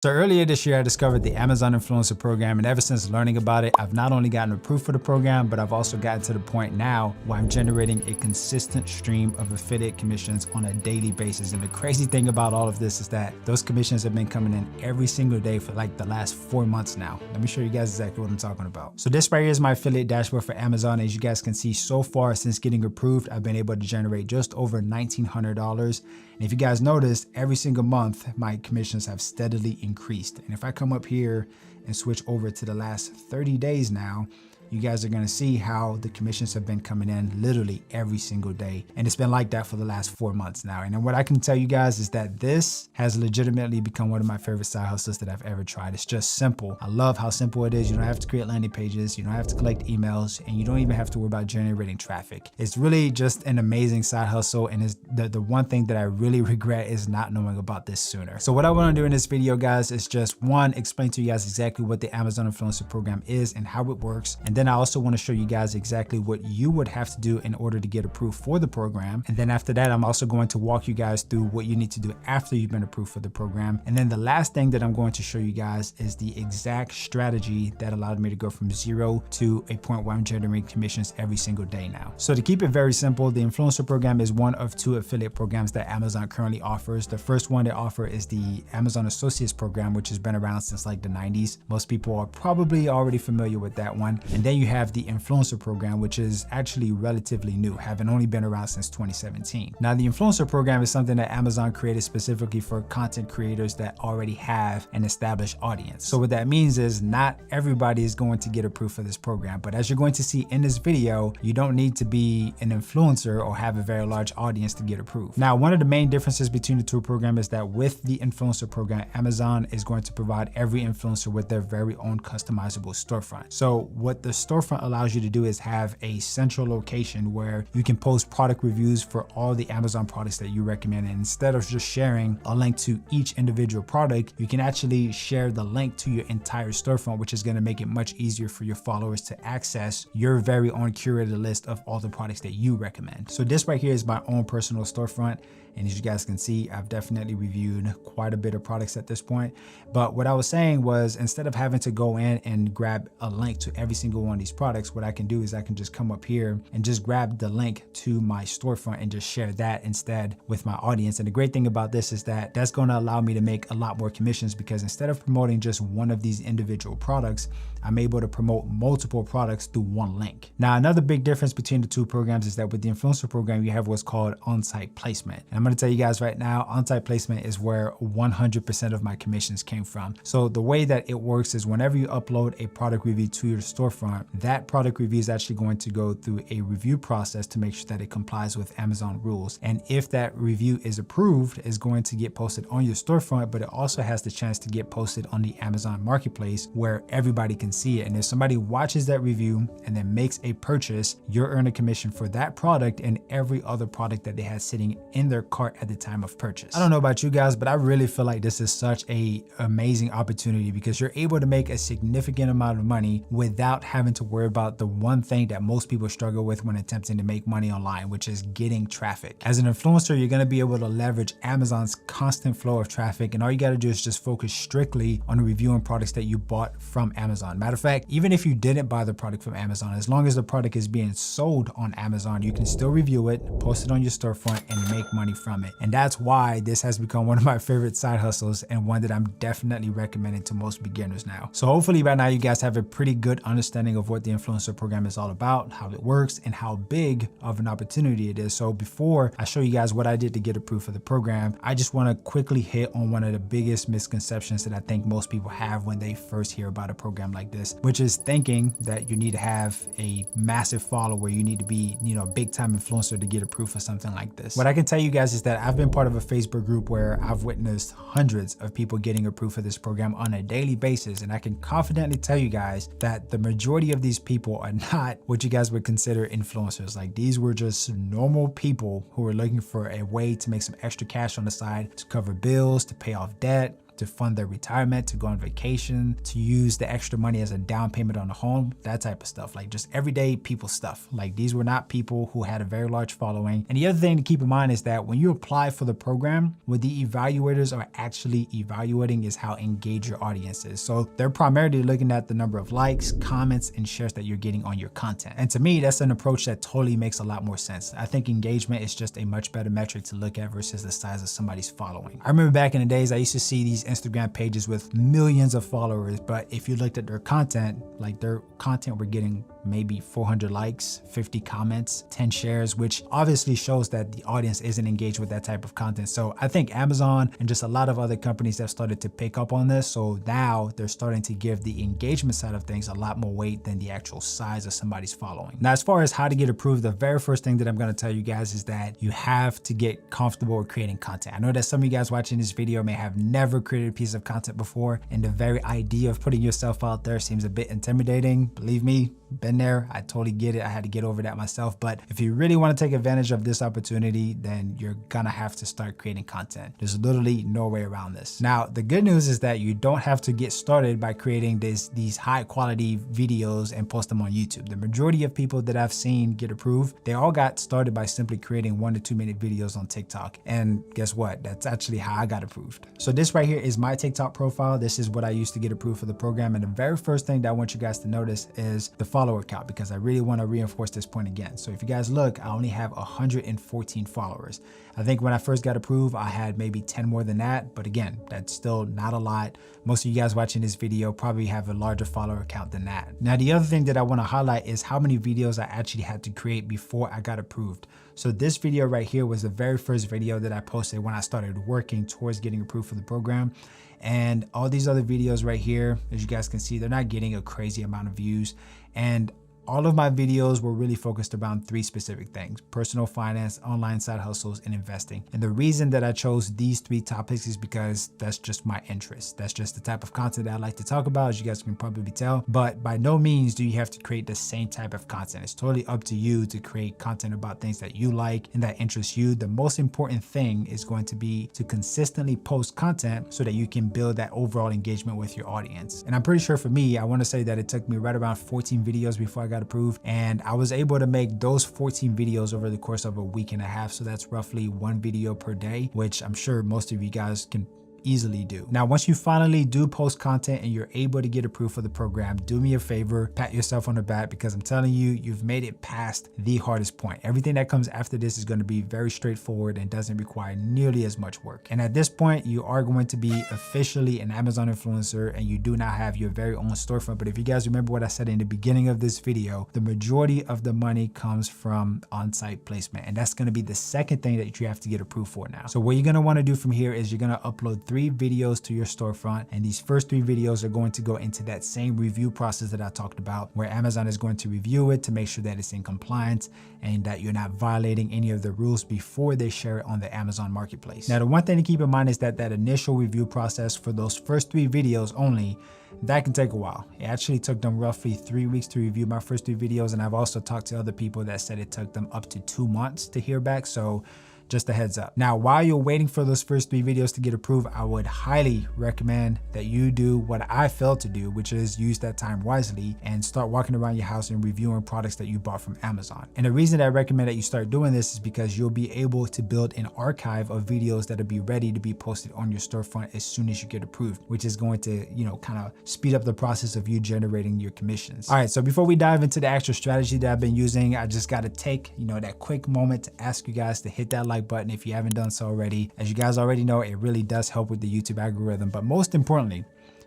So earlier this year, I discovered the Amazon Influencer Program, and ever since learning about it, I've not only gotten approved for the program, but I've also gotten to the point now where I'm generating a consistent stream of affiliate commissions on a daily basis. And the crazy thing about all of this is that those commissions have been coming in every single day for like the last 4 months now. Let me show you guys exactly what I'm talking about. So this right here is my affiliate dashboard for Amazon. As you guys can see, so far since getting approved, I've been able to generate just over $1,900. And if you guys notice, every single month, my commissions have steadily increased. And if I come up here and switch over to the last 30 days now, you guys are gonna see how the commissions have been coming in literally every single day. And it's been like that for the last 4 months now. And what I can tell you guys is that this has legitimately become one of my favorite side hustles that I've ever tried. It's just simple. I love how simple it is. You don't have to create landing pages. You don't have to collect emails, and you don't even have to worry about generating traffic. It's really just an amazing side hustle. And it's the one thing that I really regret is not knowing about this sooner. So what I wanna do in this video, guys, is just one, explain to you guys exactly what the Amazon Influencer Program is and how it works. And then I also want to show you guys exactly what you would have to do in order to get approved for the program. And then after that, I'm also going to walk you guys through what you need to do after you've been approved for the program. And then the last thing that I'm going to show you guys is the exact strategy that allowed me to go from 0 to a point where I'm generating commissions every single day now. So to keep it very simple, the Influencer Program is one of 2 affiliate programs that Amazon currently offers. The first one they offer is the Amazon Associates Program, which has been around since like the 90s. Most people are probably already familiar with that one. And then you have the Influencer Program, which is actually relatively new, having only been around since 2017. Now, the Influencer Program is something that Amazon created specifically for content creators that already have an established audience. So what that means is not everybody is going to get approved for this program, but as you're going to see in this video, you don't need to be an influencer or have a very large audience to get approved. Now, one of the main differences between the 2 programs is that with the Influencer Program, Amazon is going to provide every influencer with their very own customizable storefront. So what the storefront allows you to do is have a central location where you can post product reviews for all the Amazon products that you recommend. And instead of just sharing a link to each individual product, you can actually share the link to your entire storefront, which is going to make it much easier for your followers to access your very own curated list of all the products that you recommend. So this right here is my own personal storefront. And as you guys can see, I've definitely reviewed quite a bit of products at this point. But what I was saying was, instead of having to go in and grab a link to every single one of these products, what I can do is I can just come up here and just grab the link to my storefront and just share that instead with my audience. And the great thing about this is that that's going to allow me to make a lot more commissions, because instead of promoting just one of these individual products, I'm able to promote multiple products through one link. Now, another big difference between the 2 programs is that with the Influencer Program, you have what's called on-site placement. And I'm going to tell you guys right now, on-site placement is where 100% of my commissions came from. So the way that it works is whenever you upload a product review to your storefront, that product review is actually going to go through a review process to make sure that it complies with Amazon rules. And if that review is approved, it's going to get posted on your storefront, but it also has the chance to get posted on the Amazon Marketplace where everybody can see it. And if somebody watches that review and then makes a purchase, you're earning a commission for that product and every other product that they had sitting in their cart at the time of purchase. I don't know about you guys, but I really feel like this is such an amazing opportunity, because you're able to make a significant amount of money without having to worry about the one thing that most people struggle with when attempting to make money online, which is getting traffic. As an influencer, you're going to be able to leverage Amazon's constant flow of traffic, and all you got to do is just focus strictly on reviewing products that you bought from Amazon. Matter of fact, even if you didn't buy the product from Amazon, as long as the product is being sold on Amazon, you can still review it, post it on your storefront, and make money from it. And that's why this has become one of my favorite side hustles, and one that I'm definitely recommending to most beginners now. So hopefully by now you guys have a pretty good understanding of what the Influencer Program is all about, how it works, and how big of an opportunity it is. So before I show you guys what I did to get approved for the program, I just want to quickly hit on one of the biggest misconceptions that I think most people have when they first hear about a program like this, which is thinking that you need to have a massive follower, you need to be, a big time influencer to get approved for something like this. What I can tell you guys is that I've been part of a Facebook group where I've witnessed hundreds of people getting approved for this program on a daily basis. And I can confidently tell you guys that the majority of these people are not what you guys would consider influencers. Like, these were just normal people who were looking for a way to make some extra cash on the side to cover bills, to pay off debt, to fund their retirement, to go on vacation, to use the extra money as a down payment on a home, that type of stuff. Like just everyday people stuff. Like these were not people who had a very large following. And the other thing to keep in mind is that when you apply for the program, what the evaluators are actually evaluating is how engaged your audience is. So they're primarily looking at the number of likes, comments, and shares that you're getting on your content. And to me, that's an approach that totally makes a lot more sense. I think engagement is just a much better metric to look at versus the size of somebody's following. I remember back in the days, I used to see these Instagram pages with millions of followers, but if you looked at their content, like their content were getting maybe 400 likes, 50 comments, 10 shares, which obviously shows that the audience isn't engaged with that type of content. So I think Amazon and just a lot of other companies have started to pick up on this. So now they're starting to give the engagement side of things a lot more weight than the actual size of somebody's following. Now, as far as how to get approved, the very first thing that I'm going to tell you guys is that you have to get comfortable with creating content. I know that some of you guys watching this video may have never created a piece of content before, and the very idea of putting yourself out there seems a bit intimidating. Believe me, been there. I totally get it. I had to get over that myself. But if you really want to take advantage of this opportunity, then you're gonna have to start creating content. There's literally no way around this. Now, the good news is that you don't have to get started by creating these high quality videos and post them on YouTube. The majority of people that I've seen get approved, they all got started by simply creating 1 to 2 minute videos on TikTok. And guess what? That's actually how I got approved. So this right here is my TikTok profile. This is what I used to get approved for the program. And the very first thing that I want you guys to notice is the follower count, because I really want to reinforce this point again. So if you guys look, I only have 114 followers. I think when I first got approved, I had maybe 10 more than that. But again, that's still not a lot. Most of you guys watching this video probably have a larger follower count than that. Now, the other thing that I want to highlight is how many videos I actually had to create before I got approved. So this video right here was the very first video that I posted when I started working towards getting approved for the program. And all these other videos right here, as you guys can see, they're not getting a crazy amount of views. And all of my videos were really focused around 3 specific things: personal finance, online side hustles, and investing. And the reason that I chose these 3 topics is because that's just my interest. That's just the type of content that I like to talk about, as you guys can probably tell. But by no means do you have to create the same type of content. It's totally up to you to create content about things that you like and that interest you. The most important thing is going to be to consistently post content so that you can build that overall engagement with your audience. And I'm pretty sure for me, I want to say that it took me right around 14 videos before I got approved, and I was able to make those 14 videos over the course of a week and a half. So that's roughly 1 video per day, which I'm sure most of you guys can easily do. Now, once you finally do post content and you're able to get approved for the program, do me a favor, pat yourself on the back, because I'm telling you, you've made it past the hardest point. Everything that comes after this is going to be very straightforward and doesn't require nearly as much work. And at this point, you are going to be officially an Amazon influencer, and you do not have your very own storefront. But if you guys remember what I said in the beginning of this video, the majority of the money comes from on-site placement. And that's going to be the second thing that you have to get approved for now. So what you're going to want to do from here is you're going to upload 3 videos to your storefront, and these first 3 videos are going to go into that same review process that I talked about, where Amazon is going to review it to make sure that it's in compliance and that you're not violating any of the rules before they share it on the Amazon marketplace. Now, the one thing to keep in mind is that initial review process for those first 3 videos only, that can take a while. It actually took them roughly 3 weeks to review my first 3 videos, and I've also talked to other people that said it took them up to 2 months to hear back. So just a heads up. Now, while you're waiting for those first 3 videos to get approved, I would highly recommend that you do what I failed to do, which is use that time wisely and start walking around your house and reviewing products that you bought from Amazon. And the reason that I recommend that you start doing this is because you'll be able to build an archive of videos that'll be ready to be posted on your storefront as soon as you get approved, which is going to, kind of speed up the process of you generating your commissions. All right, so before we dive into the actual strategy that I've been using, I just got to take, that quick moment to ask you guys to hit that like button if you haven't done so already. As you guys already know, it really does help with the YouTube algorithm, but most importantly,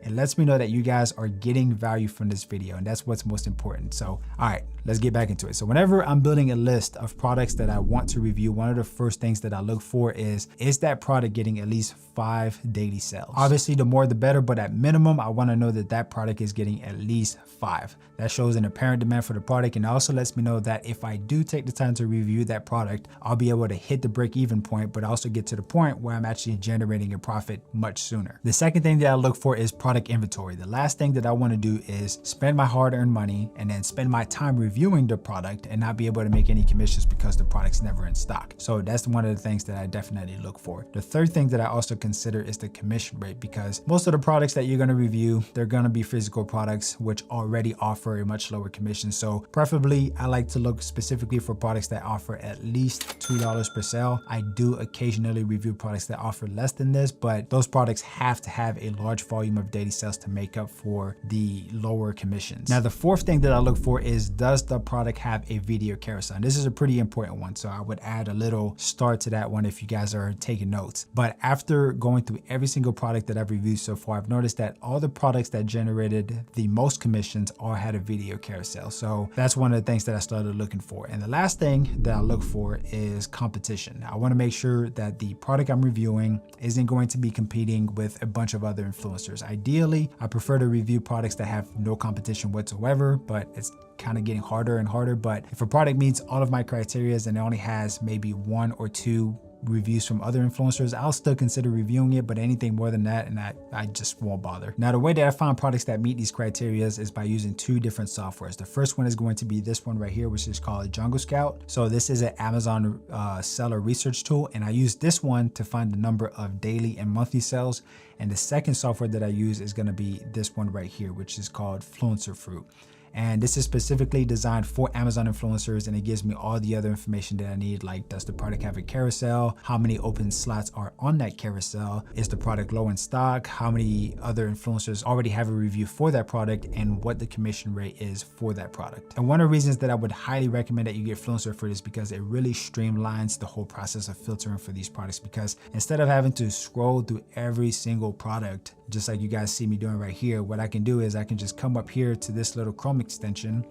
it lets me know that you guys are getting value from this video, and that's what's most important. So, all right, let's get back into it. So whenever I'm building a list of products that I want to review, one of the first things that I look for is that product getting at least 5 daily sales? Obviously, the more the better, but at minimum, I want to know that product is getting at least 5. That shows an apparent demand for the product, and also lets me know that if I do take the time to review that product, I'll be able to hit the break-even point, but also get to the point where I'm actually generating a profit much sooner. The second thing that I look for is product product inventory. The last thing that I want to do is spend my hard-earned money and then spend my time reviewing the product and not be able to make any commissions because the product's never in stock. So that's one of the things that I definitely look for. The third thing that I also consider is the commission rate, because most of the products that you're going to review, they're going to be physical products which already offer a much lower commission. So preferably I like to look specifically for products that offer at least $2 per sale. I do occasionally review products that offer less than this, but those products have to have a large volume of daily sales to make up for the lower commissions. Now, the fourth thing that I look for is, does the product have a video carousel? And this is a pretty important one, so I would add a little star to that one if you guys are taking notes. But after going through every single product that I've reviewed so far, I've noticed that all the products that generated the most commissions all had a video carousel. So that's one of the things that I started looking for. And the last thing that I look for is competition. I want to make sure that the product I'm reviewing isn't going to be competing with a bunch of other influencers. Ideally, I prefer to review products that have no competition whatsoever, but it's kind of getting harder and harder. But if a product meets all of my criteria and it only has maybe 1 or 2 reviews from other influencers, I'll still consider reviewing it, but anything more than that, and I just won't bother. Now, the way that I find products that meet these criteria is by using 2 different softwares. The first one is going to be this one right here, which is called Jungle Scout. So this is an Amazon seller research tool, and I use this one to find the number of daily and monthly sales. And the second software that I use is going to be this one right here, which is called Fluencer Fruit. And this is specifically designed for Amazon influencers, and it gives me all the other information that I need, like does the product have a carousel, how many open slots are on that carousel, is the product low in stock, how many other influencers already have a review for that product, and what the commission rate is for that product. And one of the reasons that I would highly recommend that you get Fluencer Fruit is because it really streamlines the whole process of filtering for these products, because instead of having to scroll through every single product, just like you guys see me doing right here, what I can do is I can just come up here to this little Chrome extension,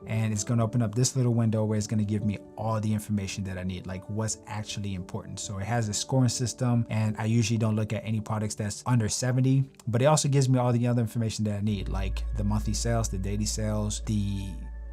and it's going to open up this little window where it's going to give me all the information that I need, like what's actually important. So it has a scoring system, and I usually don't look at any products that's under 70, but it also gives me all the other information that I need, like the monthly sales, the daily sales, the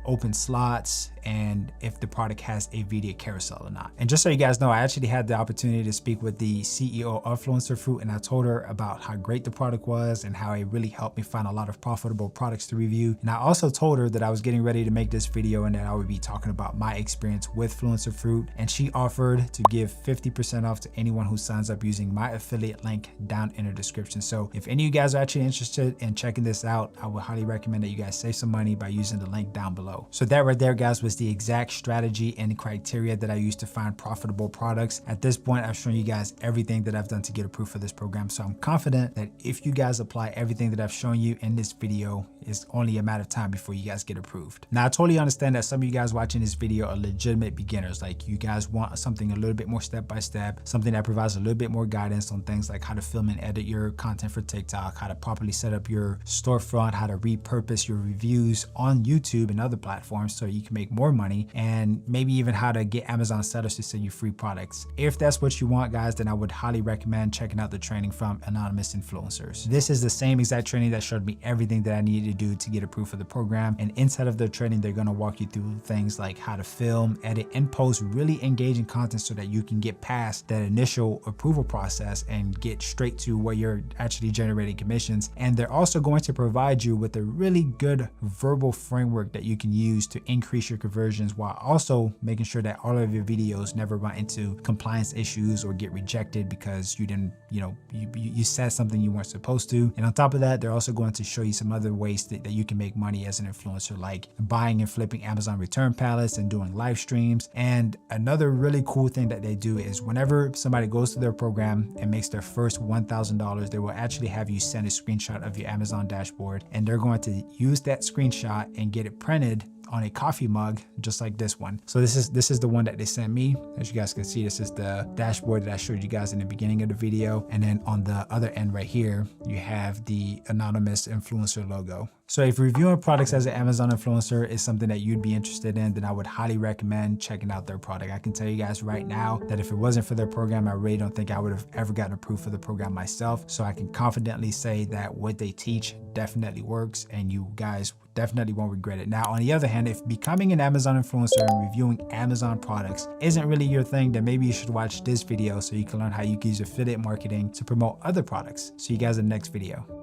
open slots, and if the product has a video carousel or not. And just so you guys know, I actually had the opportunity to speak with the CEO of Fluencer Fruit, and I told her about how great the product was and how it really helped me find a lot of profitable products to review. And I also told her that I was getting ready to make this video and that I would be talking about my experience with Fluencer Fruit, and she offered to give 50% off to anyone who signs up using my affiliate link down in the description. So if any of you guys are actually interested in checking this out, I would highly recommend that you guys save some money by using the link down below. So that right there, guys, was the exact strategy and criteria that I use to find profitable products. At this point, I've shown you guys everything that I've done to get approved for this program. So I'm confident that if you guys apply everything that I've shown you in this video, it's only a matter of time before you guys get approved. Now, I totally understand that some of you guys watching this video are legitimate beginners. Like, you guys want something a little bit more step-by-step, something that provides a little bit more guidance on things like how to film and edit your content for TikTok, how to properly set up your storefront, how to repurpose your reviews on YouTube and other platforms so you can make more money, and maybe even how to get Amazon sellers to send you free products. If that's what you want, guys, then I would highly recommend checking out the training from Anonymous Influencers. This is the same exact training that showed me everything that I needed to do to get approved for the program. And inside of the training, they're going to walk you through things like how to film, edit, and post really engaging content so that you can get past that initial approval process and get straight to where you're actually generating commissions. And they're also going to provide you with a really good verbal framework that you can use to increase your conversions, while also making sure that all of your videos never run into compliance issues or get rejected because you didn't, you said something you weren't supposed to. And on top of that, they're also going to show you some other ways that you can make money as an influencer, like buying and flipping Amazon return pallets and doing live streams. And another really cool thing that they do is whenever somebody goes to their program and makes their first $1,000, they will actually have you send a screenshot of your Amazon dashboard, and they're going to use that screenshot and get it printed on a coffee mug just like this one. So this is the one that they sent me. As you guys can see, this is the dashboard that I showed you guys in the beginning of the video. And then on the other end right here, you have the Anonymous Influencer logo. So if reviewing products as an Amazon influencer is something that you'd be interested in, then I would highly recommend checking out their product. I can tell you guys right now that if it wasn't for their program, I really don't think I would have ever gotten approved for the program myself. So I can confidently say that what they teach definitely works, and you guys definitely won't regret it. Now, on the other hand, if becoming an Amazon influencer and reviewing Amazon products isn't really your thing, then maybe you should watch this video so you can learn how you can use affiliate marketing to promote other products. See you guys in the next video.